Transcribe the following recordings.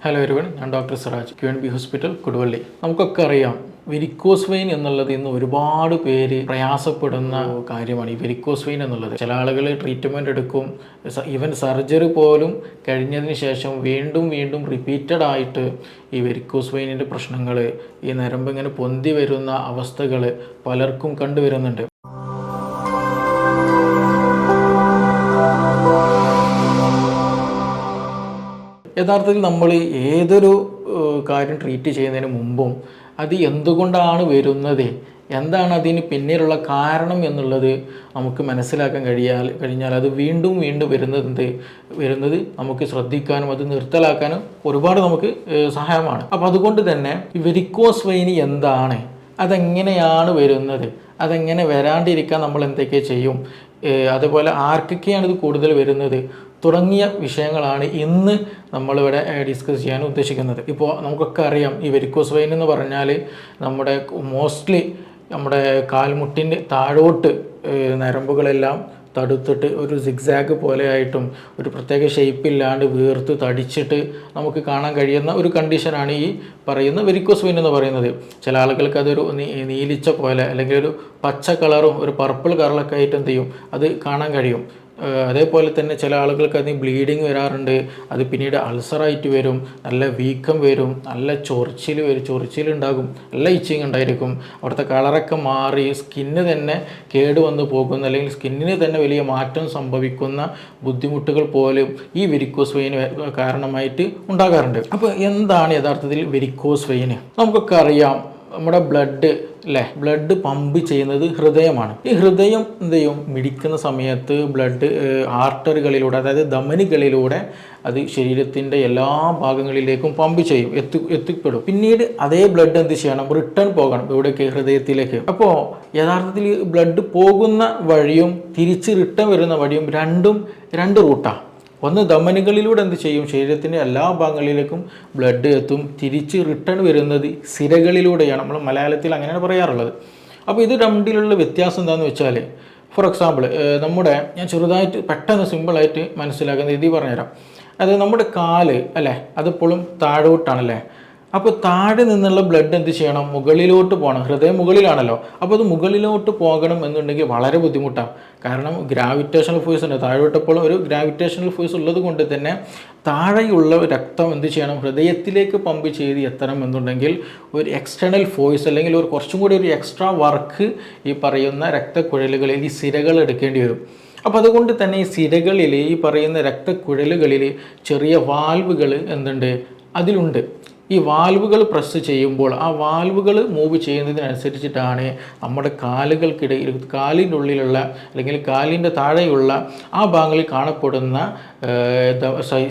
Hello everyone, ഞാൻ doctor Siraj, QNB hospital, Koduvally. നമുക്കൊക്കെ അറിയാം, വെരിക്കോസ് വെയിൻ എന്നുള്ളത് ഇന്ന് ഒരുപാട് പേര് പ്രയാസപ്പെടുന്ന കാര്യമാണ്. ഈ വെരിക്കോസ് വെയിൻ എന്നുള്ളത് ചില ആളുകൾ ട്രീറ്റ്മെൻറ്റ് എടുക്കും, ഈവൻ സർജറി പോലും കഴിഞ്ഞതിന് ശേഷം വീണ്ടും വീണ്ടും റിപ്പീറ്റഡ് ആയിട്ട് ഈ വെരിക്കോസ് വെയിനിൻ്റെ പ്രശ്നങ്ങൾ, ഈ നരമ്പ് ഇങ്ങനെ പൊന്തി വരുന്ന അവസ്ഥകൾ പലർക്കും കണ്ടുവരുന്നുണ്ട്. യഥാർത്ഥത്തിൽ നമ്മൾ ഏതൊരു കാര്യം ട്രീറ്റ് ചെയ്യുന്നതിന് മുമ്പും അത് എന്തുകൊണ്ടാണ് വരുന്നത്, എന്താണ് അതിന് പിന്നിലുള്ള കാരണം എന്നുള്ളത് നമുക്ക് മനസ്സിലാക്കാൻ കഴിഞ്ഞാൽ അത് വീണ്ടും വീണ്ടും വരുന്നത് നമുക്ക് ശ്രദ്ധിക്കാനും അത് നിർത്തലാക്കാനും ഒരുപാട് നമുക്ക് സഹായമാണ്. അപ്പോൾ അതുകൊണ്ട് തന്നെ ഈ വെരിക്കോസ് വെയിൻ എന്താണ്, അതെങ്ങനെയാണ് വരുന്നത്, അതെങ്ങനെ വരാണ്ടിരിക്കാൻ നമ്മൾ എന്തൊക്കെ ചെയ്യും, അതുപോലെ ആർക്കൊക്കെയാണ് ഇത് കൂടുതൽ വരുന്നത് തുടങ്ങിയ വിഷയങ്ങളാണ് ഇന്ന് നമ്മളിവിടെ ഡിസ്കസ് ചെയ്യാൻ ഉദ്ദേശിക്കുന്നത്. ഇപ്പോൾ നമുക്കൊക്കെ അറിയാം, ഈ വെരിക്കോസ് വെയിൻ എന്ന് പറഞ്ഞാൽ നമ്മുടെ മോസ്റ്റ്ലി നമ്മുടെ കാൽമുട്ടിൻ്റെ താഴോട്ട് നരമ്പുകളെല്ലാം തടുത്തിട്ട് ഒരു സിഗ്സാഗ് പോലെ ആയിട്ടും ഒരു പ്രത്യേക ഷേപ്പില്ലാണ്ട് വീർത്ത് തടിച്ചിട്ട് നമുക്ക് കാണാൻ കഴിയുന്ന ഒരു കണ്ടീഷനാണ് ഈ പറയുന്ന വെരിക്കോസ് വെയിൻ എന്ന് പറയുന്നത്. ചില ആളുകൾക്ക് അതൊരു നീലിച്ച പോലെ അല്ലെങ്കിൽ ഒരു പച്ച കളറും ഒരു പർപ്പിൾ കളറൊക്കെ ആയിട്ട് എന്ത് ചെയ്യും, അത് കാണാൻ കഴിയും. അതേപോലെ തന്നെ ചില ആളുകൾക്ക് അതിന് ബ്ലീഡിങ് വരാറുണ്ട്, അത് പിന്നീട് അൾസറായിട്ട് വരും, നല്ല വീക്കം വരും, നല്ല ചൊറിച്ചിലുണ്ടാകും, നല്ല ഇച്ചിങ് ഉണ്ടായിരിക്കും, അവിടുത്തെ കളറൊക്കെ മാറി സ്കിന്ന് തന്നെ കേടുവന്ന് പോകുന്ന അല്ലെങ്കിൽ സ്കിന്നിന് തന്നെ വലിയ മാറ്റം സംഭവിക്കുന്ന ബുദ്ധിമുട്ടുകൾ പോലും ഈ വെരിക്കോസ് വെയിന് കാരണമായിട്ട് ഉണ്ടാകാറുണ്ട്. അപ്പോൾ എന്താണ് യഥാർത്ഥത്തിൽ വെരിക്കോസ് വെയിന്? നമുക്കൊക്കെ അറിയാം, നമ്മുടെ ബ്ലഡ് പമ്പ് ചെയ്യുന്നത് ഹൃദയമാണ്. ഈ ഹൃദയം എന്ത് ചെയ്യും, മിടിക്കുന്ന സമയത്ത് ബ്ലഡ് ആർട്ടറികളിലൂടെ, അതായത് ധമനികളിലൂടെ അത് ശരീരത്തിൻ്റെ എല്ലാ ഭാഗങ്ങളിലേക്കും പമ്പ് ചെയ്യും, എത്തിപ്പെടും. പിന്നീട് അതേ ബ്ലഡ് എന്ത് ചെയ്യണം, റിട്ടേൺ പോകണം ഇവിടേക്ക്, ഹൃദയത്തിലേക്ക്. അപ്പോൾ യഥാർത്ഥത്തിൽ ബ്ലഡ് പോകുന്ന വഴിയും തിരിച്ച് റിട്ടേൺ വരുന്ന വഴിയും രണ്ട് റൂട്ടാണ്. ഒന്ന് ധമനികളിലൂടെ എന്ത് ചെയ്യും, ശരീരത്തിൻ്റെ എല്ലാ ഭാഗങ്ങളിലേക്കും ബ്ലഡ് എത്തും. തിരിച്ച് റിട്ടേൺ വരുന്നത് സിരകളിലൂടെയാണ്, നമ്മൾ മലയാളത്തിൽ അങ്ങനെയാണ് പറയാറുള്ളത്. അപ്പോൾ ഇത് രണ്ടിലുള്ള വ്യത്യാസം എന്താണെന്ന് വെച്ചാൽ, ഫോർ എക്സാമ്പിൾ ഞാൻ ചെറുതായിട്ട് പെട്ടെന്ന് സിമ്പിളായിട്ട് മനസ്സിലാക്കുന്ന രീതി പറഞ്ഞുതരാം. അത് നമ്മുടെ കാല് അല്ലേ, അതിപ്പോഴും താഴോട്ടാണല്ലേ. അപ്പോൾ താഴെ നിന്നുള്ള ബ്ലഡ് എന്ത് ചെയ്യണം, മുകളിലോട്ട് പോകണം. ഹൃദയം മുകളിലാണല്ലോ, അപ്പോൾ അത് മുകളിലോട്ട് പോകണം എന്നുണ്ടെങ്കിൽ വളരെ ബുദ്ധിമുട്ടാണ്. കാരണം ഗ്രാവിറ്റേഷണൽ ഫോഴ്സ് ഉണ്ട് താഴോട്ടെപ്പോഴും, ഒരു ഗ്രാവിറ്റേഷണൽ ഫോഴ്സ് ഉള്ളത് കൊണ്ട് തന്നെ താഴെയുള്ള രക്തം എന്ത് ചെയ്യണം, ഹൃദയത്തിലേക്ക് പമ്പ് ചെയ്ത് എത്തണം എന്നുണ്ടെങ്കിൽ ഒരു എക്സ്റ്റേണൽ ഫോഴ്സ് അല്ലെങ്കിൽ ഒരു കുറച്ചും കൂടി ഒരു എക്സ്ട്രാ വർക്ക് ഈ പറയുന്ന രക്തക്കുഴലുകളിൽ ഈ സിരകൾ എടുക്കേണ്ടി വരും. അപ്പോൾ അതുകൊണ്ട് തന്നെ ഈ സിരകളിൽ ഈ പറയുന്ന രക്തക്കുഴലുകളിൽ ചെറിയ വാൽവുകൾ എന്തുണ്ട്, അതിലുണ്ട്. ഈ വാൽവുകൾ പ്രസ് ചെയ്യുമ്പോൾ ആ വാൽവുകൾ മൂവ് ചെയ്യുന്നതിനനുസരിച്ചിട്ടാണ് നമ്മുടെ കാലുകൾക്കിടയിൽ, കാലിൻ്റെ ഉള്ളിലുള്ള അല്ലെങ്കിൽ കാലിൻ്റെ താഴെയുള്ള ആ ഭാഗങ്ങളിൽ കാണപ്പെടുന്ന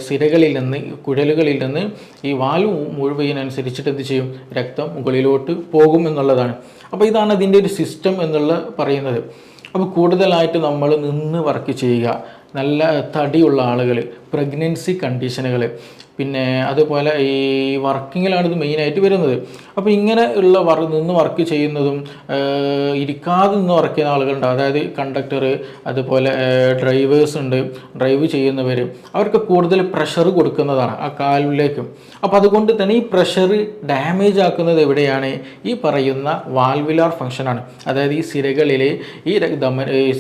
സിരകളിൽ നിന്ന്, കുഴലുകളിൽ നിന്ന് ഈ വാൽവ് മുഴുവതിനനുസരിച്ചിട്ട് എന്ത് ചെയ്യും, രക്തം മുകളിലോട്ട് പോകും എന്നുള്ളതാണ്. അപ്പോൾ ഇതാണ് അതിൻ്റെ ഒരു സിസ്റ്റം എന്നുള്ള പറയുന്നത്. അപ്പോൾ കൂടുതലായിട്ട് നമ്മൾ നിന്ന് വർക്ക് ചെയ്യുക, നല്ല തടിയുള്ള ആളുകൾ, പ്രഗ്നൻസി കണ്ടീഷനുകൾ, പിന്നെ അതുപോലെ ഈ വർക്കിങ്ങിലാണ് ഇത് മെയിനായിട്ട് വരുന്നത്. അപ്പോൾ ഇങ്ങനെ ഉള്ള നിന്ന് വർക്ക് ചെയ്യുന്നതും ഇരിക്കാതെ നിന്ന് വർക്ക് ചെയ്യുന്ന ആളുകളുണ്ട്. അതായത് കണ്ടക്ടർ, അതുപോലെ ഡ്രൈവേഴ്സ് ഉണ്ട്, ഡ്രൈവ് ചെയ്യുന്നവർ, അവർക്ക് കൂടുതൽ പ്രഷർ കൊടുക്കുന്നതാണ് ആ കാലിലേക്ക്. അപ്പോൾ അതുകൊണ്ട് തന്നെ ഈ പ്രഷർ ഡാമേജ് ആക്കുന്നത് എവിടെയാണ്, ഈ പറയുന്ന വാൽവുലാർ ഫങ്ഷനാണ്. അതായത് ഈ സിരകളിൽ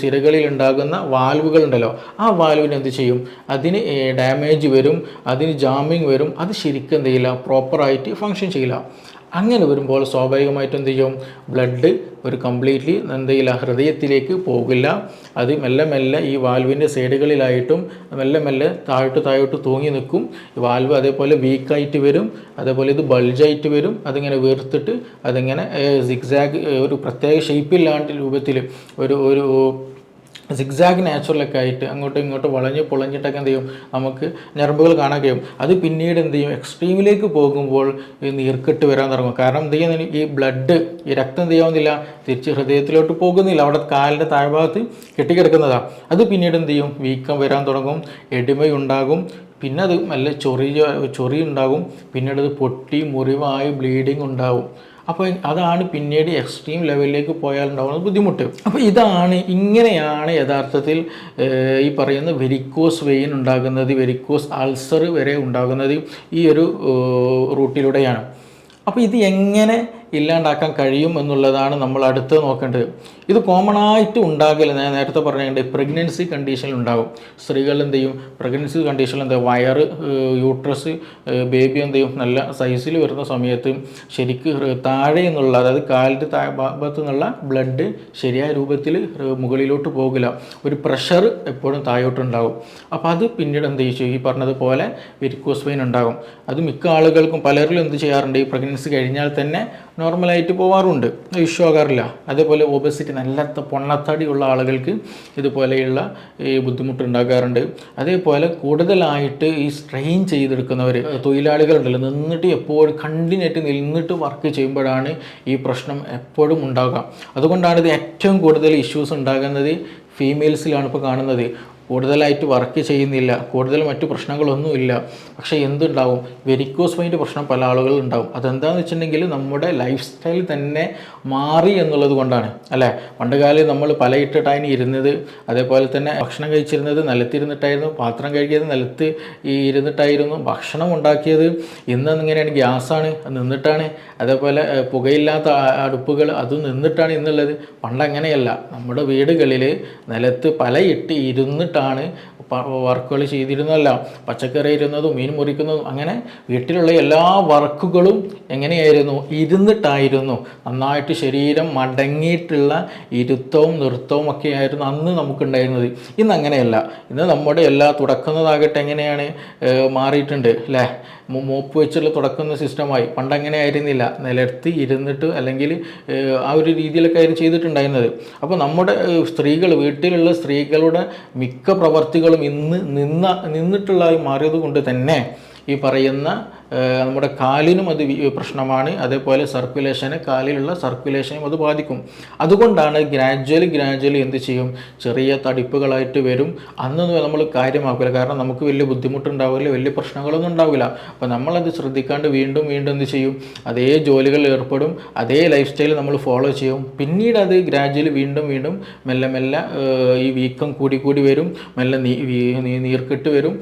സിരകളിൽ ഉണ്ടാകുന്ന വാൽവുകളുണ്ടല്ലോ, ആ വാൽവിന് എന്ത് ചെയ്യും, അതിന് ഡാമേജ് വരും, അതിന് ജാമിങ് വരും, അത് ശരിക്കും എന്ത് ചെയ്യില്ല, പ്രോപ്പറായിട്ട് ഫങ്ഷൻ ചെയ്യില്ല. അങ്ങനെ വരുമ്പോൾ സ്വാഭാവികമായിട്ടും എന്ത് ചെയ്യും, ബ്ലഡ് ഒരു കംപ്ലീറ്റ്ലി എന്ത് ചെയ്യില്ല, ഹൃദയത്തിലേക്ക് പോകില്ല. അത് മെല്ലെ മെല്ലെ ഈ വാൽവിൻ്റെ സൈഡുകളിലായിട്ടും മെല്ലെ താഴോട്ട് തൂങ്ങി നിൽക്കും. വാൽവ് അതേപോലെ വീക്കായിട്ട് വരും, അതേപോലെ ഇത് ബൾജായിട്ട് വരും, അതിങ്ങനെ വീർത്തിട്ട് അതിങ്ങനെ സിഗ്സാഗ് ഒരു പ്രത്യേക ഷേപ്പില്ലാണ്ട് രൂപത്തിൽ ഒരു സിഗ്സാഗ് നാച്ചുറലൊക്കെ ആയിട്ട് അങ്ങോട്ടും ഇങ്ങോട്ടും വളഞ്ഞ് പൊളഞ്ഞിട്ടൊക്കെ എന്ത് ചെയ്യും, നമുക്ക് ഞരമ്പുകൾ കാണാൻ കഴിയും. അത് പിന്നീട് എന്ത് ചെയ്യും, എക്സ്ട്രീമിലേക്ക് പോകുമ്പോൾ ഈ നീർക്കെട്ട് വരാൻ തുടങ്ങും. കാരണം എന്ത് ചെയ്യുന്ന ഈ ബ്ലഡ്, ഈ രക്തം എന്ത് ചെയ്യാവുന്നില്ല, തിരിച്ച് ഹൃദയത്തിലോട്ട് പോകുന്നില്ല, അവിടെ കാലിൻ്റെ താഴ്ഭാഗത്ത് കെട്ടിക്കിടക്കുന്നതാണ്. അത് പിന്നീട് എന്ത് ചെയ്യും, വീക്കം വരാൻ തുടങ്ങും, എടിമയുണ്ടാകും, പിന്നെ അത് നല്ല ചൊറി ഉണ്ടാകും, പിന്നീട് അത് പൊട്ടി മുറിവായി ബ്ലീഡിങ് ഉണ്ടാകും. അപ്പോൾ അതാണ് പിന്നീട് എക്സ്ട്രീം ലെവലിലേക്ക് പോയാൽ ഉണ്ടാകുന്ന ബുദ്ധിമുട്ട്. അപ്പോൾ ഇങ്ങനെയാണ് യഥാർത്ഥത്തിൽ ഈ പറയുന്ന വെരിക്കോസ് വെയിൻ ഉണ്ടാകുന്നത്, വെരിക്കോസ് അൾസർ വരെ ഉണ്ടാകുന്നത് ഈ ഒരു റൂട്ടിലൂടെയാണ്. അപ്പോൾ ഇത് എങ്ങനെ ഇല്ലാണ്ടാക്കാൻ കഴിയും എന്നുള്ളതാണ് നമ്മൾ അടുത്ത് നോക്കേണ്ടത്. ഇത് കോമൺ ആയിട്ട് ഉണ്ടാകില്ല. ഞാൻ നേരത്തെ പറഞ്ഞിട്ടുണ്ട്, പ്രഗ്നൻസി കണ്ടീഷനിൽ ഉണ്ടാകും. സ്ത്രീകൾ എന്ത് ചെയ്യും, പ്രഗ്നൻസി കണ്ടീഷനിൽ എന്താ വയറ്, യൂട്രസ്, ബേബി എന്ത് ചെയ്യും, നല്ല സൈസിൽ വരുന്ന സമയത്ത് ശരിക്ക് താഴെ നിന്നുള്ള, അതായത് കാലിൻ്റെ ഭാഗത്തു നിന്നുള്ള ബ്ലഡ് ശരിയായ രൂപത്തിൽ മുകളിലോട്ട് പോകില്ല, ഒരു പ്രഷർ എപ്പോഴും താഴോട്ടുണ്ടാകും. അപ്പോൾ അത് പിന്നീട് എന്ത് ചെയ്യും, ഈ പറഞ്ഞതുപോലെ വെരിക്കോസ് വെയിൻ ഉണ്ടാകും. അത് മിക്ക ആളുകൾക്കും പലരിലും എന്ത് ചെയ്യാറുണ്ട്, ഈ പ്രഗ്നൻസി കഴിഞ്ഞാൽ തന്നെ നോർമലായിട്ട് പോകാറുണ്ട്, ഇഷ്യൂ ആകാറില്ല. അതേപോലെ ഒബസിറ്റി, നല്ല പൊണ്ണത്തടിയുള്ള ആളുകൾക്ക് ഇതുപോലെയുള്ള ഈ ബുദ്ധിമുട്ടുണ്ടാകാറുണ്ട്. അതേപോലെ കൂടുതലായിട്ട് ഈ സ്ട്രെയിൻ ചെയ്തെടുക്കുന്നവർ, തൊഴിലാളികളുണ്ടല്ലോ, നിന്നിട്ട് എപ്പോഴും കണ്ടിന്യൂട്ട് നിന്നിട്ട് വർക്ക് ചെയ്യുമ്പോഴാണ് ഈ പ്രശ്നം എപ്പോഴും ഉണ്ടാകുക. അതുകൊണ്ടാണ് ഇത് ഏറ്റവും കൂടുതൽ ഇഷ്യൂസ് ഉണ്ടാകുന്നത് ഫീമെയിൽസിലാണ് ഇപ്പോൾ കാണുന്നത്. കൂടുതലായിട്ട് വർക്ക് ചെയ്യുന്നില്ല, കൂടുതൽ മറ്റു പ്രശ്നങ്ങളൊന്നുമില്ല, പക്ഷേ എന്തുണ്ടാവും, വെരിക്കോസ് വെയിൻ്റെ പ്രശ്നം പല ആളുകളും ഉണ്ടാവും. അതെന്താണെന്ന് വെച്ചിട്ടുണ്ടെങ്കിൽ നമ്മുടെ ലൈഫ് സ്റ്റൈൽ തന്നെ മാറി എന്നുള്ളത് കൊണ്ടാണ്, അല്ലേ? പണ്ടുകാലം നമ്മൾ പലയിട്ടിട്ടാണ് ഇരുന്നത്, അതേപോലെ തന്നെ ഭക്ഷണം കഴിച്ചിരുന്നത് നിലത്തിരുന്നിട്ടായിരുന്നു, പാത്രം കഴുകിയത് നിലത്ത് ഇരുന്നിട്ടായിരുന്നു, ഭക്ഷണം ഉണ്ടാക്കിയത് ഇന്നെങ്ങനെയാണ്, ഗ്യാസാണ്, നിന്നിട്ടാണ്. അതേപോലെ പുകയില്ലാത്ത അടുപ്പുകൾ, അതും നിന്നിട്ടാണ് ഇന്നുള്ളത്. പണ്ടങ്ങനെയല്ല, നമ്മുടെ വീടുകളിൽ നിലത്ത് പലയിട്ട് ഇരുന്നിട്ടാണ് വർക്കുകൾ ചെയ്തിരുന്നല്ല. പച്ചക്കറി ഇരുന്നതും മീൻ മുറിക്കുന്നതും അങ്ങനെ വീട്ടിലുള്ള എല്ലാ വർക്കുകളും എങ്ങനെയായിരുന്നു, ഇരുന്നിട്ടായിരുന്നു. നന്നായിട്ട് ശരീരം മടങ്ങിയിട്ടുള്ള ഇരുത്തവും നൃത്തവും ഒക്കെ ആയിരുന്നു അന്ന് നമുക്കുണ്ടായിരുന്നത്. ഇന്ന് അങ്ങനെയല്ല. ഇന്ന് നമ്മുടെ എല്ലാ തുടക്കുന്നതാകട്ടെ എങ്ങനെയാണ് മാറിയിട്ടുണ്ട്, അല്ലേ? മോപ്പ് വെച്ചുള്ള തുടക്കുന്ന സിസ്റ്റമായി. പണ്ടങ്ങനെ ആയിരുന്നില്ല, നിലർത്തി ഇരുന്നിട്ട് അല്ലെങ്കിൽ ആ ഒരു രീതിയിലൊക്കെ ആയിരുന്നു ചെയ്തിട്ടുണ്ടായിരുന്നത്. അപ്പോൾ നമ്മുടെ സ്ത്രീകൾ, വീട്ടിലുള്ള സ്ത്രീകളുടെ മിക്ക പ്രവർത്തികളും നിന്നിട്ടുള്ളതായി മാറിയത് കൊണ്ട് തന്നെ ഈ പറയുന്ന നമ്മുടെ കാലിനും അത് പ്രശ്നമാണ്. അതേപോലെ കാലിലുള്ള സർക്കുലേഷനും അത് ബാധിക്കും. അതുകൊണ്ടാണ് ഗ്രാജ്വലി എന്ത് ചെയ്യും, ചെറിയ തടിപ്പുകളായിട്ട് വരും. അന്നൊന്നും നമ്മൾ കാര്യമാക്കില്ല, കാരണം നമുക്ക് വലിയ ബുദ്ധിമുട്ടുണ്ടാവില്ല, വലിയ പ്രശ്നങ്ങളൊന്നും ഉണ്ടാവില്ല. അപ്പോൾ നമ്മളത് ശ്രദ്ധിക്കാണ്ട് വീണ്ടും എന്ത് ചെയ്യും, അതേ ജോലികളിൽ ഏർപ്പെടും, അതേ ലൈഫ് സ്റ്റൈൽ നമ്മൾ ഫോളോ ചെയ്യും. പിന്നീട് അത് ഗ്രാജ്വലി വീണ്ടും മെല്ലെ ഈ വീക്കം കൂടി വരും, മെല്ലെ നീർക്കെട്ട് വരും,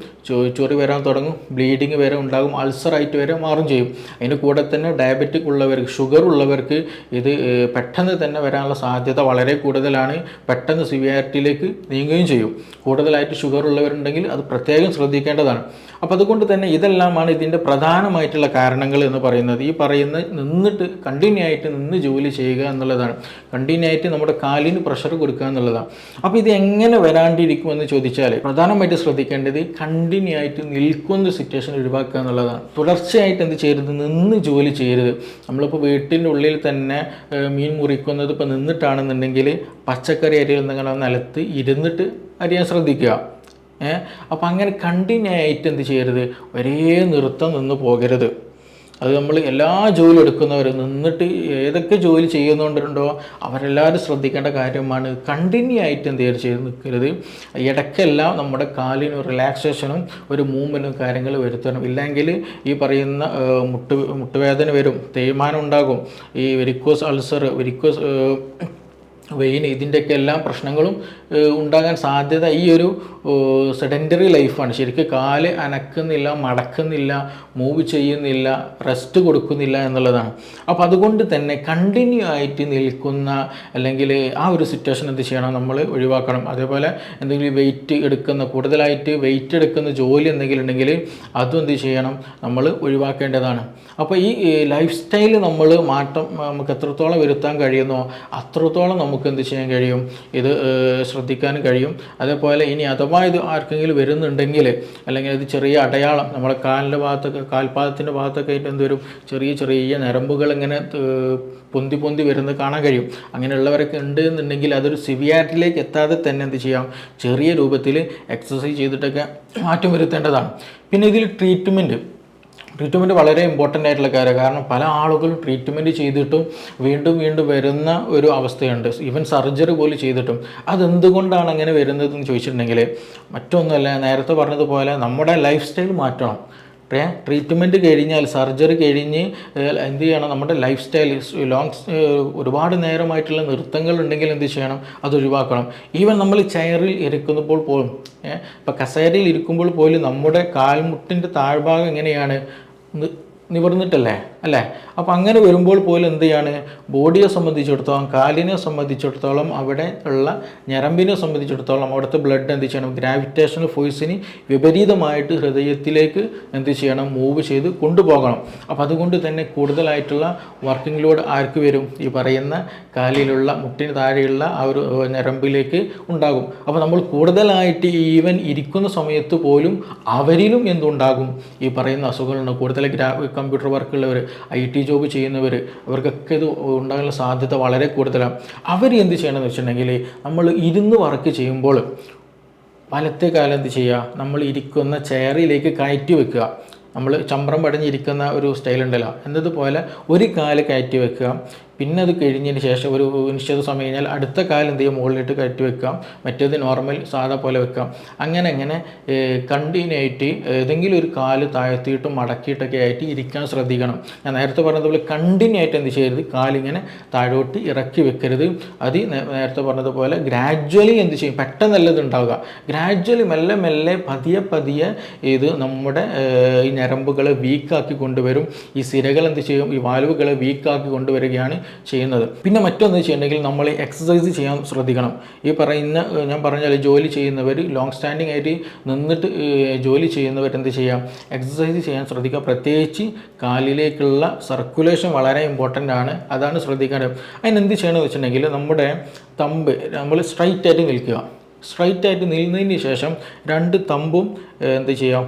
ചൊറി വരാൻ തുടങ്ങും, ബ്ലീഡിങ് വരെ ഉണ്ടാകും, അൾസർ ആയിട്ട് വരെ മാറും ചെയ്യും. അതിന് കൂടെ തന്നെ ഡയബറ്റിക് ഉള്ളവർക്ക്, ഷുഗർ ഉള്ളവർക്ക് ഇത് പെട്ടെന്ന് തന്നെ വരാനുള്ള സാധ്യത വളരെ കൂടുതലാണ്. പെട്ടെന്ന് സിവിയാരിറ്റിയിലേക്ക് നീങ്ങുകയും ചെയ്യും. കൂടുതലായിട്ട് ഷുഗർ ഉള്ളവരുണ്ടെങ്കിൽ അത് പ്രത്യേകം ശ്രദ്ധിക്കേണ്ടതാണ്. അപ്പോൾ അതുകൊണ്ട് തന്നെ ഇതെല്ലാമാണ് ഇതിൻ്റെ പ്രധാനമായിട്ടുള്ള കാരണങ്ങൾ എന്ന് പറയുന്നത്. ഈ പറയുന്ന കണ്ടിന്യൂ ആയിട്ട് നിന്ന് ജോലി ചെയ്യുക എന്നുള്ളതാണ്. കണ്ടിന്യൂ ആയിട്ട് നമ്മുടെ കാലിന് പ്രഷർ കൊടുക്കുക എന്നുള്ളതാണ്. അപ്പോൾ ഇത് എങ്ങനെ വരാണ്ടിരിക്കുമെന്ന് ചോദിച്ചാൽ പ്രധാനമായിട്ട് ശ്രദ്ധിക്കേണ്ടത് കണ്ടിന്യൂ ആയിട്ട് നിൽക്കുന്ന സിറ്റുവേഷൻ ഒഴിവാക്കുക എന്നുള്ളതാണ്. തുടർച്ചയായിട്ട് എന്ത് ചെയ്യരുത്, നിന്ന് ജോലി ചെയ്യരുത്. നമ്മളിപ്പോൾ വീട്ടിൻ്റെ ഉള്ളിൽ തന്നെ മീൻ മുറിക്കുന്നത് ഇപ്പോൾ നിന്നിട്ടാണെന്നുണ്ടെങ്കിൽ പച്ചക്കറി അരിയുന്ന നിലത്ത് ഇരുന്നിട്ട് അരിയാൻ ശ്രദ്ധിക്കുക. അപ്പോൾ അങ്ങനെ കണ്ടിന്യൂ ആയിട്ട് എന്ത് ചെയ്യരുത്, ഒരേ നൃത്തം നിന്ന് പോകരുത്. അത് നമ്മൾ എല്ലാ ജോലി എടുക്കുന്നവർ നിന്നിട്ട് ഏതൊക്കെ ജോലി ചെയ്യുന്നുണ്ടോ അവരെല്ലാവരും ശ്രദ്ധിക്കേണ്ട കാര്യമാണ്. കണ്ടിന്യൂ ആയിട്ട് എന്ത് ചെയ്ത് നിൽക്കരുത്. ഇടയ്ക്കെല്ലാം നമ്മുടെ കാലിന് റിലാക്സേഷനും ഒരു മൂവ്മെൻറ്റും കാര്യങ്ങൾ വരുത്തണം. ഇല്ലെങ്കിൽ ഈ പറയുന്ന മുട്ടുവേദന വരും, തേയ്മാനം ഉണ്ടാകും, ഈ വെരിക്കോസ് അൾസർ, വെരിക്കോസ് വെയിൻ, ഇതിൻ്റെയൊക്കെ എല്ലാ പ്രശ്നങ്ങളും ഉണ്ടാകാൻ സാധ്യത ഈ ഒരു സെഡൻറ്ററി ലൈഫാണ്. ശരിക്കും കാല് അനക്കുന്നില്ല, മടക്കുന്നില്ല, മൂവ് ചെയ്യുന്നില്ല, റെസ്റ്റ് കൊടുക്കുന്നില്ല എന്നുള്ളതാണ്. അപ്പോൾ അതുകൊണ്ട് തന്നെ കണ്ടിന്യൂ ആയിട്ട് നിൽക്കുന്ന അല്ലെങ്കിൽ ആ ഒരു സിറ്റുവേഷൻ എന്ത് ചെയ്യണം, നമ്മൾ ഒഴിവാക്കണം. അതേപോലെ എന്തെങ്കിലും കൂടുതലായിട്ട് വെയിറ്റ് എടുക്കുന്ന ജോലി എന്തെങ്കിലും ഉണ്ടെങ്കിൽ അതും എന്ത് ചെയ്യണം, നമ്മൾ ഒഴിവാക്കേണ്ടതാണ്. അപ്പോൾ ഈ ലൈഫ് സ്റ്റൈൽ നമ്മൾ നമുക്ക് എത്രത്തോളം വരുത്താൻ കഴിയുന്നോ അത്രത്തോളം നമുക്ക് എന്ത് ചെയ്യാൻ കഴിയും, ഇത് ശ്രദ്ധിക്കാനും കഴിയും. അതേപോലെ ഇനി അഥവാ ഇത് ആർക്കെങ്കിലും വരുന്നുണ്ടെങ്കിൽ അല്ലെങ്കിൽ ഇത് ചെറിയ അടയാളം നമ്മുടെ കാലിൻ്റെ ഭാഗത്തൊക്കെ, കാൽപാദത്തിൻ്റെ ഭാഗത്തൊക്കെ ആയിട്ട് എന്തൊരു ചെറിയ ഞരമ്പുകൾ ഇങ്ങനെ പൊന്തി വരുന്നത് കാണാൻ കഴിയും. അങ്ങനെയുള്ളവരൊക്കെ ഉണ്ട് എന്നുണ്ടെങ്കിൽ അതൊരു സിവിയാരിറ്റിയിലേക്ക് എത്താതെ തന്നെ എന്ത് ചെയ്യാം, ചെറിയ രൂപത്തിൽ എക്സസൈസ് ചെയ്തിട്ടൊക്കെ മാറ്റം വരുത്തേണ്ടതാണ്. പിന്നെ ഇതിൽ ട്രീറ്റ്മെൻറ്റ് വളരെ ഇമ്പോർട്ടൻ്റ് ആയിട്ടുള്ള കാര്യമാണ്. കാരണം പല ആളുകളും ട്രീറ്റ്മെൻറ്റ് ചെയ്തിട്ടും വീണ്ടും വരുന്ന ഒരു അവസ്ഥയുണ്ട്. ഈവൻ സർജറി പോലും ചെയ്തിട്ടും. അതെന്തുകൊണ്ടാണ് അങ്ങനെ വരുന്നതെന്ന് ചോദിച്ചിട്ടുണ്ടെങ്കിൽ മറ്റൊന്നുമല്ല, നേരത്തെ പറഞ്ഞതുപോലെ നമ്മുടെ ലൈഫ് സ്റ്റൈൽ മാറ്റണം. ട്രീറ്റ്മെൻറ്റ് കഴിഞ്ഞാൽ സർജറി കഴിഞ്ഞ് എന്ത് ചെയ്യണം, നമ്മുടെ ലൈഫ് സ്റ്റൈൽ ഒരുപാട് നേരമായിട്ടുള്ള നൃത്തങ്ങൾ ഉണ്ടെങ്കിൽ എന്ത് ചെയ്യണം, അത് ഒഴിവാക്കണം. ഈവൻ നമ്മൾ ചെയറിൽ ഇരിക്കുമ്പോൾ പോലും ഇപ്പോൾ കസേരയിൽ ഇരിക്കുമ്പോൾ പോലും നമ്മുടെ കാൽമുട്ടിൻ്റെ താഴ്ഭാഗം എങ്ങനെയാണ്, നിവർന്നിട്ടല്ലേ അല്ലേ? അപ്പോൾ അങ്ങനെ വരുമ്പോൾ പോലും എന്ത് ചെയ്യാണ്, ബോഡിയെ സംബന്ധിച്ചിടത്തോളം, കാലിനെ സംബന്ധിച്ചിടത്തോളം, അവിടെ ഉള്ള ഞരമ്പിനെ സംബന്ധിച്ചിടത്തോളം അവിടുത്തെ ബ്ലഡ് എന്ത് ചെയ്യണം, ഗ്രാവിറ്റേഷണൽ ഫോഴ്സിന് വിപരീതമായിട്ട് ഹൃദയത്തിലേക്ക് എന്ത് ചെയ്യണം, മൂവ് ചെയ്ത് കൊണ്ടുപോകണം. അപ്പോൾ അതുകൊണ്ട് തന്നെ കൂടുതലായിട്ടുള്ള വർക്കിംഗ് ലോഡ് ആർക്ക് വരും, ഈ പറയുന്ന കാലിലുള്ള മുട്ടിന് താഴെയുള്ള ആ ഒരു ഞരമ്പിലേക്ക് ഉണ്ടാകും. അപ്പോൾ നമ്മൾ കൂടുതലായിട്ട് ഈവൻ ഇരിക്കുന്ന സമയത്ത് പോലും അവരിലും എന്തുണ്ടാകും, ഈ പറയുന്ന അസുഖങ്ങളുണ്ട്. കൂടുതൽ കമ്പ്യൂട്ടർ വർക്കുള്ളവർ, IT ജോബ് ചെയ്യുന്നവർ, അവർക്കൊക്കെ ഇത് ഉണ്ടാകാനുള്ള സാധ്യത വളരെ കൂടുതലാണ്. അവർ എന്ത് ചെയ്യണമെന്ന് വെച്ചിട്ടുണ്ടെങ്കിൽ, നമ്മൾ ഇരുന്ന് വർക്ക് ചെയ്യുമ്പോൾ വലത്തെ കാലം എന്ത് ചെയ്യുക, നമ്മൾ ഇരിക്കുന്ന ചെയറിലേക്ക് കയറ്റി വെക്കുക. നമ്മൾ ചമ്രം പടിഞ്ഞിരിക്കുന്ന ഒരു സ്റ്റൈൽ ഉണ്ടല്ലോ, എന്നതുപോലെ ഒരു കാല് കയറ്റി വെക്കുക. പിന്നെ അത് കഴിഞ്ഞതിന് ശേഷം ഒരു നിശ്ചിത സമയം കഴിഞ്ഞാൽ അടുത്ത കാലം എന്ത് ചെയ്യുക, മുകളിലിട്ട് കയറ്റി വെക്കാം. മറ്റേത് നോർമൽ സാധാ പോലെ വെക്കാം. അങ്ങനെ കണ്ടിന്യൂ ആയിട്ട് ഏതെങ്കിലും ഒരു കാല് താഴ്ത്തിയിട്ടും മടക്കിയിട്ടൊക്കെ ആയിട്ട് ഇരിക്കാൻ ശ്രദ്ധിക്കണം. ഞാൻ നേരത്തെ പറഞ്ഞതുപോലെ കണ്ടിന്യൂ ആയിട്ട് എന്ത് ചെയ്യരുത്, കാലിങ്ങനെ താഴോട്ട് ഇറക്കി വെക്കരുത്. അത് നേരത്തെ പറഞ്ഞതുപോലെ ഗ്രാജ്വലി എന്ത് ചെയ്യും, പെട്ടെന്നല്ലത് ഉണ്ടാവുക. ഗ്രാജ്വലി മെല്ലെ മെല്ലെ പതിയെ ഇത് നമ്മുടെ ഈ ഞരമ്പുകളെ വീക്കാക്കി കൊണ്ടുവരും. ഈ സിരകൾ എന്ത് ചെയ്യും, ഈ വാൽവുകളെ വീക്കാക്കി കൊണ്ടുവരികയാണ് ചെയ്യുന്നത്. പിന്നെ മറ്റൊന്ന് ചെയ്യണമെങ്കിൽ നമ്മൾ എക്സസൈസ് ചെയ്യാൻ ശ്രദ്ധിക്കണം. ഈ പറയുന്ന ഞാൻ പറഞ്ഞാൽ ജോലി ചെയ്യുന്നവർ, ലോങ് സ്റ്റാൻഡിങ് ആയിട്ട് നിന്നിട്ട് ജോലി ചെയ്യുന്നവർ എന്ത് ചെയ്യാം, എക്സസൈസ് ചെയ്യാൻ ശ്രദ്ധിക്കുക. പ്രത്യേകിച്ച് കാലിലേക്കുള്ള സർക്കുലേഷൻ വളരെ ഇമ്പോർട്ടൻ്റ് ആണ്. അതാണ് ശ്രദ്ധിക്കേണ്ടത്. അതിനെന്ത് ചെയ്യണമെന്ന് വെച്ചിട്ടുണ്ടെങ്കിൽ, നമ്മുടെ തമ്പ് നമ്മൾ സ്ട്രൈറ്റ് ആയിട്ട് നിൽക്കുക. സ്ട്രൈറ്റ് ആയിട്ട് നിന്നതിന് ശേഷം രണ്ട് തമ്പും എന്ത് ചെയ്യാം,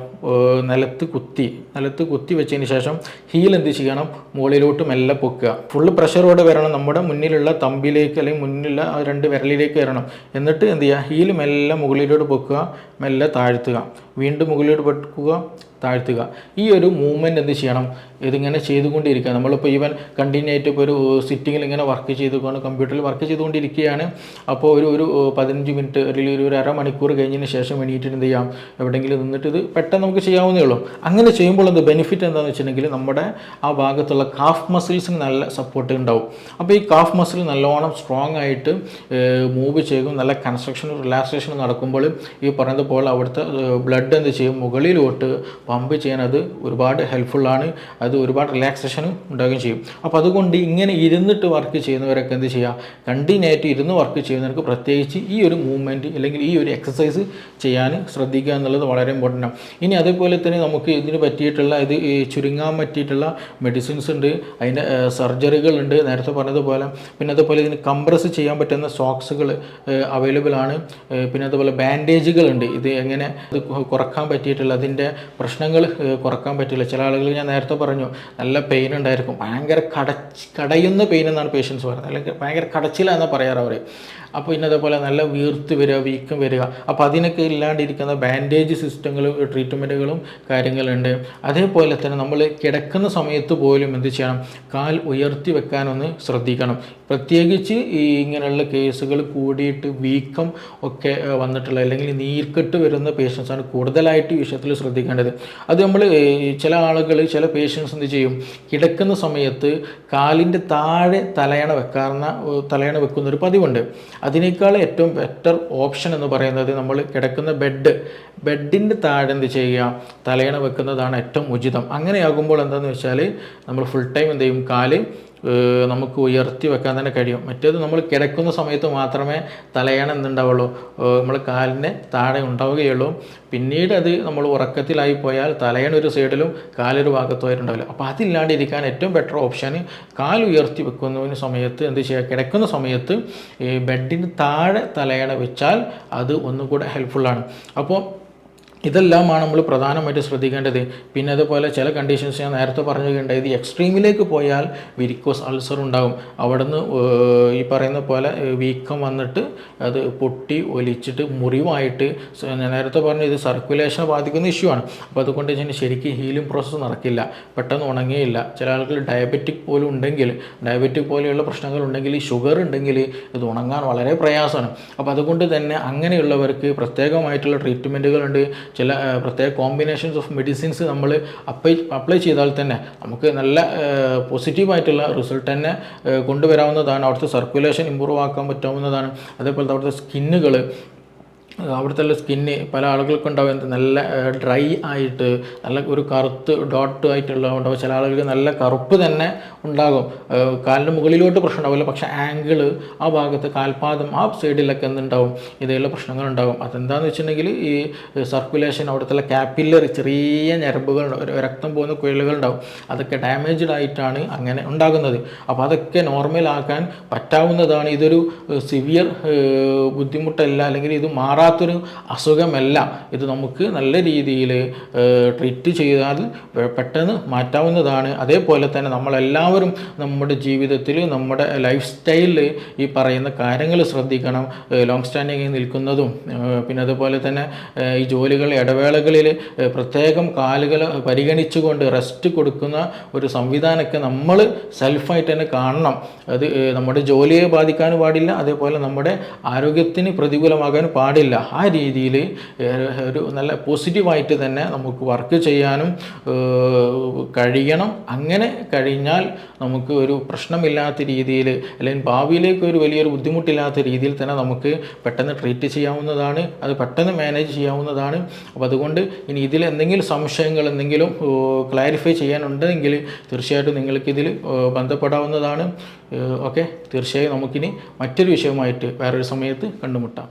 നിലത്ത് കുത്തി വെച്ചതിന് ശേഷം ഹീൽ എന്ത് ചെയ്യണം, മുകളിലോട്ട് മെല്ലെ പൊക്കുക. ഫുള്ള് പ്രഷറോടെ വരണം നമ്മുടെ മുന്നിലുള്ള തമ്പിലേക്ക്, അല്ലെങ്കിൽ മുന്നിലുള്ള ആ രണ്ട് വിരലിലേക്ക് വരണം. എന്നിട്ട് എന്ത് ചെയ്യുക, ഹീൽ മെല്ലെ മുകളിലോട്ട് പൊക്കുക, മെല്ലെ താഴ്ത്തുക, വീണ്ടും മുകളിലോട്ട് പൊക്കുക, താഴ്ത്തുക. ഈ ഒരു മൂവ്മെൻറ്റ് എന്ത് ചെയ്യണം, ഇതിങ്ങനെ ചെയ്തുകൊണ്ടിരിക്കുക. നമ്മളിപ്പോൾ ഈവൻ കണ്ടിന്യൂ ആയിട്ട് ഇപ്പോൾ ഒരു സിറ്റിങ്ങിൽ ഇങ്ങനെ വർക്ക് ചെയ്തുകൊണ്ട് കമ്പ്യൂട്ടറിൽ വർക്ക് ചെയ്തുകൊണ്ടിരിക്കുകയാണ്. അപ്പോൾ ഒരു 15 മിനിറ്റ് അല്ലെങ്കിൽ ഒരു അരമണിക്കൂർ കഴിഞ്ഞതിന് ശേഷം എണീറ്റിട്ട് എന്ത് ചെയ്യാം, എവിടെയെങ്കിലും നിന്നിട്ട് ഇത് പെട്ടെന്ന് നമുക്ക് ചെയ്യാവുന്നേ ഉള്ളൂ. അങ്ങനെ ചെയ്യുമ്പോൾ എന്ത് ബെനിഫിറ്റ് എന്താണെന്ന് വെച്ചിട്ടുണ്ടെങ്കിൽ, നമ്മുടെ ആ ഭാഗത്തുള്ള കാഫ് മസിൽസിന് നല്ല സപ്പോർട്ട് ഉണ്ടാവും. അപ്പോൾ ഈ കാഫ് മസിൽ നല്ലോണം സ്ട്രോങ് ആയിട്ട് മൂവ് ചെയ്യും. നല്ല കൺസ്ട്രക്ഷനും റിലാക്സേഷനും നടക്കുമ്പോൾ ഈ പറയുന്നത് പോലെ അവിടുത്തെ ബ്ലഡ് എന്ത് ചെയ്യും, മുകളിലോട്ട് പമ്പ് ചെയ്യാൻ അത് ഒരുപാട് ഹെൽപ്ഫുള്ളാണ്. അത് ഒരുപാട് റിലാക്സേഷനും ഉണ്ടാകുകയും ചെയ്യും. അപ്പോൾ അതുകൊണ്ട് ഇങ്ങനെ ഇരുന്നിട്ട് വർക്ക് ചെയ്യുന്നവരൊക്കെ എന്ത് ചെയ്യുക, കണ്ടിന്യൂ ആയിട്ട് ഇരുന്ന് വർക്ക് ചെയ്യുന്നവർക്ക് പ്രത്യേകിച്ച് ഈ ഒരു മൂവ്മെൻറ്റ് അല്ലെങ്കിൽ ഈ ഒരു എക്സസൈസ് ചെയ്യാൻ ശ്രദ്ധിക്കുക എന്നുള്ളത് വളരെ ഇമ്പോർട്ടൻ്റ് ആണ്. ഇനി അതേപോലെ തന്നെ നമുക്ക് ഇതിന് പറ്റിയിട്ടുള്ള ഇത് ചുരുങ്ങാൻ പറ്റിയിട്ടുള്ള മെഡിസിൻസ് ഉണ്ട്, അതിൻ്റെ സർജറികളുണ്ട് നേരത്തെ പറഞ്ഞതുപോലെ. പിന്നെ അതുപോലെ ഇതിന് കംപ്രസ് ചെയ്യാൻ പറ്റുന്ന സോക്സുകൾ അവൈലബിൾ ആണ്. പിന്നെ അതുപോലെ ബാൻഡേജുകളുണ്ട്. ഇത് എങ്ങനെ ഇത് കുറക്കാൻ പറ്റിയിട്ടുള്ള അതിൻ്റെ പ്രശ്നങ്ങൾ കുറക്കാൻ പറ്റില്ല. ചില ആളുകൾ ഞാൻ നേരത്തെ പറഞ്ഞു നല്ല പെയിൻ ഉണ്ടായിരിക്കും, ഭയങ്കര കടയുന്ന പെയിൻ എന്നാണ് പേഷ്യൻസ് പറയുന്നത്, അല്ലെങ്കിൽ ഭയങ്കര കടച്ചിലാണെന്ന് പറയാറ് അവർ. അപ്പോൾ ഇന്നതേപോലെ നല്ല വീർത്ത് വരിക, വീക്കം വരിക. അപ്പോൾ അതിനൊക്കെ ഇല്ലാണ്ടിരിക്കുന്ന ബാൻഡേജ് സിസ്റ്റങ്ങളും ട്രീറ്റ്മെൻറ്റുകളും കാര്യങ്ങളുണ്ട്. അതേപോലെ തന്നെ നമ്മൾ കിടക്കുന്ന സമയത്ത് പോലും എന്ത് ചെയ്യണം, കാൽ ഉയർത്തി വെക്കാനൊന്ന് ശ്രദ്ധിക്കണം. പ്രത്യേകിച്ച് ഈ ഇങ്ങനെയുള്ള കേസുകൾ കൂടിയിട്ട് വീക്കം ഒക്കെ വന്നിട്ടുള്ള അല്ലെങ്കിൽ നീർക്കെട്ട് വരുന്ന പേഷ്യൻസാണ് കൂടുതലായിട്ട് ഈ വിഷയത്തിൽ ശ്രദ്ധിക്കേണ്ടത്. അത് നമ്മൾ ചില ആളുകൾ, ചില പേഷ്യൻസ് എന്ത് ചെയ്യും, കിടക്കുന്ന സമയത്ത് കാലിൻ്റെ താഴെ തലയണ വെക്കുന്നൊരു പതിവുണ്ട്. അതിനേക്കാൾ ഏറ്റവും ബെറ്റർ ഓപ്ഷൻ എന്ന് പറയുന്നത് നമ്മൾ കിടക്കുന്ന ബെഡിൻ്റെ താഴെ എന്ത് ചെയ്യുക, തലയണ വെക്കുന്നതാണ് ഏറ്റവും ഉചിതം. അങ്ങനെയാകുമ്പോൾ എന്താണെന്ന് വെച്ചാൽ നമ്മൾ ഫുൾ ടൈം എന്ത് ചെയ്യും, കാല് നമുക്ക് ഉയർത്തി വെക്കാൻ തന്നെ കഴിയും. മറ്റേത് നമ്മൾ കിടക്കുന്ന സമയത്ത് മാത്രമേ തലയണ എന്തുണ്ടാവുള്ളൂ, നമ്മൾ കാലിൻ്റെ താഴെ ഉണ്ടാവുകയുള്ളൂ. പിന്നീട് അത് നമ്മൾ ഉറക്കത്തിലായി പോയാൽ തലയണ ഒരു സൈഡിലും കാലൊരു ഭാഗത്തുമായിട്ടുണ്ടാവില്ല. അപ്പോൾ അതില്ലാണ്ടിരിക്കാൻ ഏറ്റവും ബെറ്റർ ഓപ്ഷൻ കാൽ ഉയർത്തി വെക്കുന്നതിന് സമയത്ത് എന്ത് ചെയ്യുക, കിടക്കുന്ന സമയത്ത് ഈ ബെഡിന് താഴെ തലയണ വെച്ചാൽ അത് ഒന്നുകൂടെ ഹെൽപ്ഫുള്ളാണ്. അപ്പോൾ ഇതെല്ലാമാണ് നമ്മൾ പ്രധാനമായിട്ട് ശ്രദ്ധിക്കേണ്ടത്. പിന്നെ അതുപോലെ ചില കണ്ടീഷൻസ് ഞാൻ നേരത്തെ പറഞ്ഞിട്ടുണ്ടായത്, എക്സ്ട്രീമിലേക്ക് പോയാൽ വെരിക്കോസ് അൾസർ ഉണ്ടാകും. അവിടുന്ന് ഈ പറയുന്ന പോലെ വീക്കം വന്നിട്ട് അത് പൊട്ടി ഒലിച്ചിട്ട് മുറിവായിട്ട്, ഞാൻ നേരത്തെ പറഞ്ഞു ഇത് സർക്കുലേഷനെ ബാധിക്കുന്ന ഇഷ്യൂ ആണ്. അപ്പോൾ അതുകൊണ്ട് തന്നെ ശരിക്കും ഹീലിംഗ് പ്രോസസ്സ് നടക്കില്ല, പെട്ടെന്ന് ഉണങ്ങുകയില്ല. ചില ആളുകൾ ഡയബറ്റിക് പോലും ഉണ്ടെങ്കിൽ, ഡയബറ്റിക് പോലെയുള്ള പ്രശ്നങ്ങളുണ്ടെങ്കിൽ, ഷുഗർ ഉണ്ടെങ്കിൽ ഇത് ഉണങ്ങാൻ വളരെ പ്രയാസമാണ്. അപ്പോൾ അതുകൊണ്ട് തന്നെ അങ്ങനെയുള്ളവർക്ക് പ്രത്യേകമായിട്ടുള്ള ട്രീറ്റ്മെൻറ്റുകളുണ്ട്. ചില പ്രത്യേക കോമ്പിനേഷൻസ് ഓഫ് മെഡിസിൻസ് നമ്മൾ അപ്ലൈ ചെയ്താൽ തന്നെ നമുക്ക് നല്ല പോസിറ്റീവായിട്ടുള്ള റിസൾട്ട് തന്നെ കൊണ്ടുവരാവുന്നതാണ്. അവിടുത്തെ സർക്കുലേഷൻ ഇമ്പ്രൂവ് ആക്കാൻ പറ്റാവുന്നതാണ്. അതേപോലെ അവിടുത്തെ സ്കിന്നുകൾ, അവിടുത്തെ സ്കിന്ന് പല ആളുകൾക്കും ഉണ്ടാവും നല്ല ഡ്രൈ ആയിട്ട് നല്ല ഒരു കറുത്ത് ഡോട്ട് ആയിട്ടുള്ളതുണ്ടാവും. ചില ആളുകൾക്ക് നല്ല കറുപ്പ് തന്നെ ഉണ്ടാകും. കാലിൻ്റെ മുകളിലോട്ട് പ്രശ്നം ഉണ്ടാവില്ല, പക്ഷേ ആംഗിള് ആ ഭാഗത്ത് കാൽപാദം ആ സൈഡിലൊക്കെ എന്തുണ്ടാവും, ഇതേയുള്ള പ്രശ്നങ്ങളുണ്ടാകും. അതെന്താണെന്ന് വെച്ചിട്ടുണ്ടെങ്കിൽ ഈ സർക്കുലേഷൻ അവിടുത്തെ കാപ്പില്ലറി ചെറിയ ഞരമ്പുകൾ, രക്തം പോകുന്ന കുഴലുകൾ ഉണ്ടാവും, അതൊക്കെ ഡാമേജ്ഡ് ആയിട്ടാണ് അങ്ങനെ ഉണ്ടാകുന്നത്. അപ്പോൾ അതൊക്കെ നോർമലാക്കാൻ പറ്റാവുന്നതാണ്. ഇതൊരു സിവിയർ ബുദ്ധിമുട്ടല്ല, അല്ലെങ്കിൽ ഇത് മാറാത്തൊരു അസുഖമല്ല. ഇത് നമുക്ക് നല്ല രീതിയിൽ ട്രീറ്റ് ചെയ്താൽ പെട്ടെന്ന് മാറ്റാവുന്നതാണ്. അതേപോലെ തന്നെ നമ്മളെല്ലാവരും നമ്മുടെ ജീവിതത്തിൽ നമ്മുടെ ലൈഫ് സ്റ്റൈലിൽ ഈ പറയുന്ന കാര്യങ്ങൾ ശ്രദ്ധിക്കണം. ലോങ് സ്റ്റാൻഡിങ് നിൽക്കുന്നതും പിന്നെ അതുപോലെ തന്നെ ഈ ജോലികളുടെ ഇടവേളകളിൽ പ്രത്യേകം കാലുകൾ പരിഗണിച്ചുകൊണ്ട് റെസ്റ്റ് കൊടുക്കുന്ന ഒരു സംവിധാനമൊക്കെ നമ്മൾ സെൽഫായിട്ട് തന്നെ കാണണം. അത് നമ്മുടെ ജോലിയെ ബാധിക്കാനും പാടില്ല, അതേപോലെ നമ്മുടെ ആരോഗ്യത്തിന് പ്രതികൂലമാകാൻ പാടില്ല. ആ രീതിയിൽ ഒരു നല്ല പോസിറ്റീവായിട്ട് തന്നെ നമുക്ക് വർക്ക് ചെയ്യാനും കഴിയണം. അങ്ങനെ കഴിഞ്ഞാൽ നമുക്ക് ഒരു പ്രശ്നമില്ലാത്ത രീതിയിൽ, അല്ലെങ്കിൽ ഭാവിയിലേക്ക് ഒരു വലിയൊരു ബുദ്ധിമുട്ടില്ലാത്ത രീതിയിൽ തന്നെ നമുക്ക് പെട്ടെന്ന് ട്രീറ്റ് ചെയ്യാവുന്നതാണ്, അത് പെട്ടെന്ന് മാനേജ് ചെയ്യാവുന്നതാണ്. അപ്പോൾ അതുകൊണ്ട് ഇനി ഇതിൽ എന്തെങ്കിലും സംശയങ്ങൾ, എന്തെങ്കിലും ക്ലാരിഫൈ ചെയ്യാനുണ്ടെങ്കിൽ തീർച്ചയായിട്ടും നിങ്ങൾക്കിതിൽ ബന്ധപ്പെടാവുന്നതാണ്. ഓക്കെ, തീർച്ചയായും നമുക്കിനി മറ്റൊരു വിഷയമായിട്ട് വേറൊരു സമയത്ത് കണ്ടുമുട്ടാം.